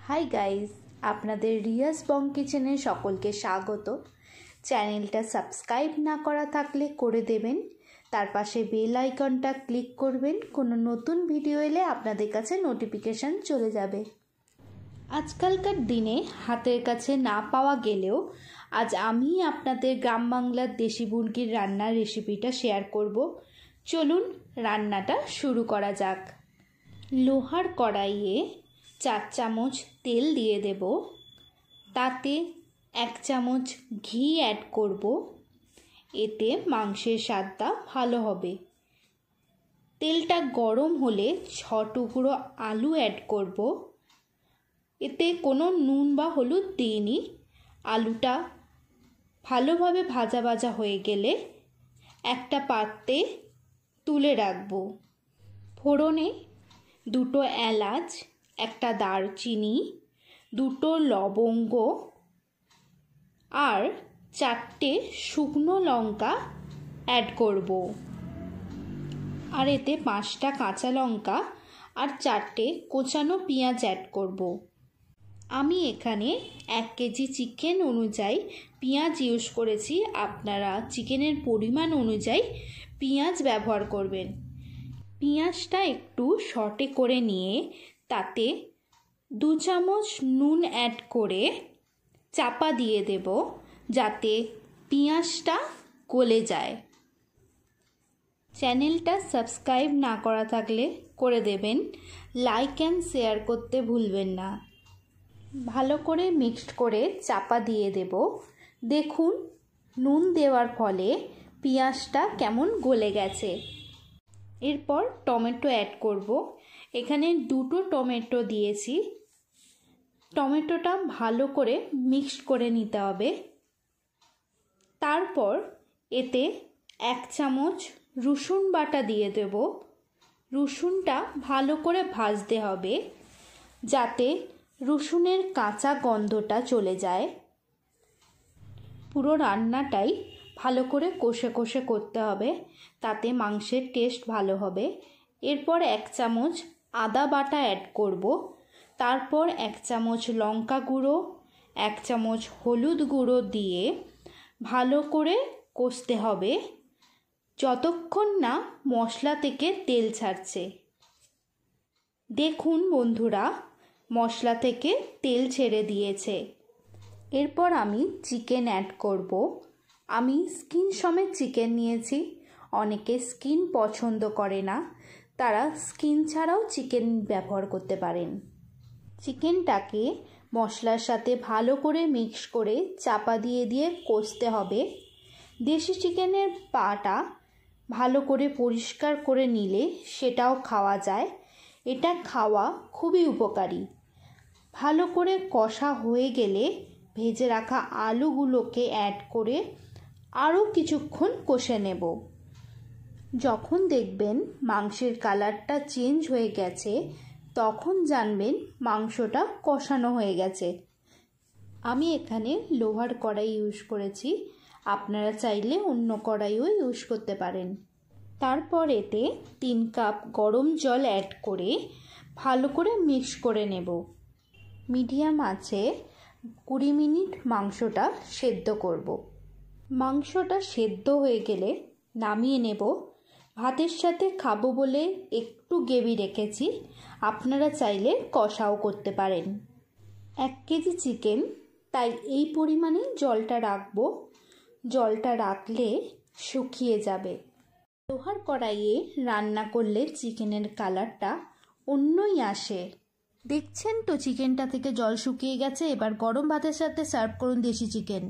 Hi guys, আপনাদের রিয়াজ বং কিচেনে সকলকে স্বাগত। চ্যানেলটা সাবস্ক্রাইব না করা থাকলে করে দেবেন, তার পাশে বেল আইকনটা ক্লিক করবেন। কোনো নতুন ভিডিও এলে আপনাদের কাছে নোটিফিকেশান চলে যাবে। আজকালকার দিনে হাতের কাছে না পাওয়া গেলেও আজ আমি আপনাদের গ্রাম বাংলার দেশি মুরগির রান্নার রেসিপিটা শেয়ার করব। চলুন রান্নাটা শুরু করা যাক। লোহার কড়াইয়ে 4 চামচ তেল দিয়ে দেব, তাতে 1 চামচ ঘি অ্যাড করব। এতে মাংসের স্বাদটা ভালো হবে। তেলটা গরম হলে 6 টুকরো আলু অ্যাড করব। এতে কোনো নুন বা হলুদ দিইনি। আলুটা ভালোভাবে ভাজা ভাজা হয়ে গেলে একটা পাত্রে তুলে রাখব। ফোড়নে 2টো এলাচ, একটা দারচিনি, 2টো লবঙ্গ আর 4টে শুকনো লঙ্কা অ্যাড করব। আর এতে 5টা কাঁচা লঙ্কা আর 4টে কোচানো পেঁয়াজ অ্যাড করব। আমি এখানে 1 কেজি চিকেন অনুযায়ী পেঁয়াজ ইউজ করেছি। আপনারা চিকেনের পরিমাণ অনুযায়ী পেঁয়াজ ব্যবহার করবেন। পেঁয়াজটা একটু সটে করে নিয়ে তাতে 2 চামচ নুন অ্যাড করে চাপা দিয়ে দেব, যাতে পেঁয়াজটা গলে যায়। চ্যানেলটা সাবস্ক্রাইব না করা থাকলে করে দেবেন। লাইক অ্যান্ড শেয়ার করতে ভুলবেন না। ভালো করে মিক্সড করে চাপা দিয়ে দেব। দেখুন নুন দেওয়ার ফলে পেঁয়াজটা কেমন গলে গেছে। এরপর টমেটো অ্যাড করব। এখানে 2টো টমেটো দিয়েছি। টমেটোটা ভালো করে মিক্সড করে নিতে হবে। তারপর এতে 1 চামচ রসুন বাটা দিয়ে দেব। রসুনটা ভালো করে ভাজতে হবে, যাতে রসুনের কাঁচা গন্ধটা চলে যায়। পুরো রান্নাটাই ভালো করে কষে কষে করতে হবে, তাতে মাংসের টেস্ট ভালো হবে। এরপর 1 চামচ আদা বাটা অ্যাড করব। তারপর 1 চামচ লঙ্কা গুঁড়ো, 1 চামচ হলুদ গুঁড়ো দিয়ে ভালো করে কষতে হবে, যতক্ষণ না মশলা থেকে তেল ছাড়ছে। দেখুন বন্ধুরা, মশলা থেকে তেল ছেড়ে দিয়েছে। এরপর আমি চিকেন অ্যাড করব। আমি স্কিন সমেত চিকেন নিয়েছি। অনেকে স্কিন পছন্দ করে না, তারা স্কিন ছাড়াও চিকেন ব্যবহার করতে পারেন। চিকেনটাকে মশলার সাথে ভালো করে মিক্স করে চাপা দিয়ে দিয়ে কষতে হবে। দেশি চিকেনের পাটা ভালো করে পরিষ্কার করে নিলে সেটাও খাওয়া যায়। এটা খাওয়া খুবই উপকারী। ভালো করে কষা হয়ে গেলে ভেজে রাখা আলুগুলোকে অ্যাড করে আরও কিছুক্ষণ কষে নেব। যখন দেখবেন মাংসের কালারটা চেঞ্জ হয়ে গেছে, তখন জানবেন মাংসটা কষানো হয়ে গেছে। আমি এখানে লোহার কড়াই ইউজ করেছি, আপনারা চাইলে অন্য কড়াইও ইউজ করতে পারেন। তারপর এতে 3 কাপ গরম জল অ্যাড করে ভালো করে মিক্স করে নেব। মিডিয়াম আঁচে 20 মিনিট মাংসটা সেদ্ধ করব। মাংসটা সেদ্ধ হয়ে গেলে নামিয়ে নেব। ভাতের সাথে খাবো বলে একটু গ্রেভি রেখেছি, আপনারা চাইলে কষাও করতে পারেন। 1 কেজি চিকেন, তাই এই পরিমাণে জলটা রাখবো। জলটা রাখলে শুকিয়ে যাবে। লোহার কড়াইয়ে রান্না করলে চিকেনের কালারটা অন্যই আসে। দেখছেন তো চিকেনটা থেকে জল শুকিয়ে গেছে। এবার গরম ভাতের সাথে সার্ভ করুন দেশি চিকেন।